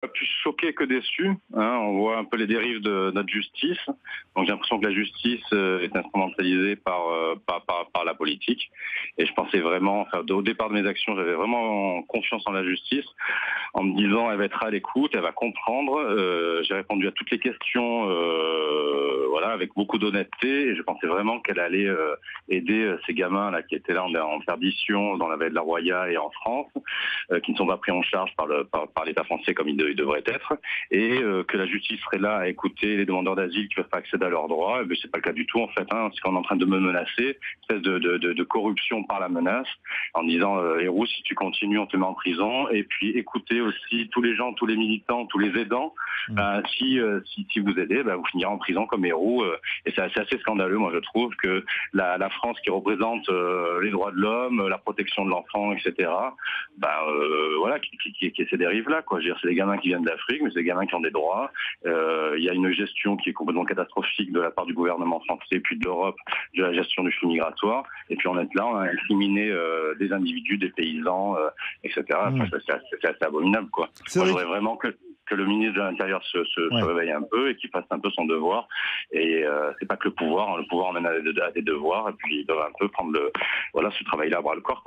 Plus choqué que déçu, hein. On voit un peu les dérives de notre justice. Donc j'ai l'impression que la justice est instrumentalisée par la politique. Et je pensais vraiment, enfin, au départ de mes actions, j'avais vraiment confiance en la justice, en me disant elle va être à l'écoute, elle va comprendre. J'ai répondu à toutes les questions, voilà, avec beaucoup d'honnêteté. Et je pensais vraiment qu'elle allait aider ces gamins là qui étaient là en perdition dans la vallée de la Roya et en France, qui ne sont pas pris en charge par l'État français comme ils devraient être, et que la justice serait là à écouter les demandeurs d'asile qui ne peuvent pas accéder à leurs droits. Mais c'est pas le cas du tout en fait, hein. C'est qu'on est en train de me menacer, une espèce de corruption par la menace, en disant Héroux, si tu continues, on te met en prison. Et puis écoutez aussi tous les gens, tous les militants, tous les aidants. Si vous aidez, vous finirez en prison comme Héroux. Et c'est assez scandaleux, moi je trouve, que la France qui représente les droits de l'homme, la protection de l'enfant, etc. Voilà, qui ait ces dérives-là, quoi. Je veux dire, c'est des gamins qui viennent d'Afrique, mais c'est des gamins qui ont des droits. Il y a une gestion qui est complètement catastrophique de la part du gouvernement français, puis de l'Europe, de la gestion du flux migratoire. Et puis on est là, on a incriminé des individus, des paysans, etc. Enfin, c'est assez abominable, quoi. C'est Moi, je vrai. voudrais vraiment que le ministre de l'Intérieur se réveille un peu et qu'il fasse un peu son devoir. Et c'est pas que le pouvoir, hein. Le pouvoir mène à des devoirs, et puis ils doivent un peu prendre ce travail-là à bras le corps, quoi.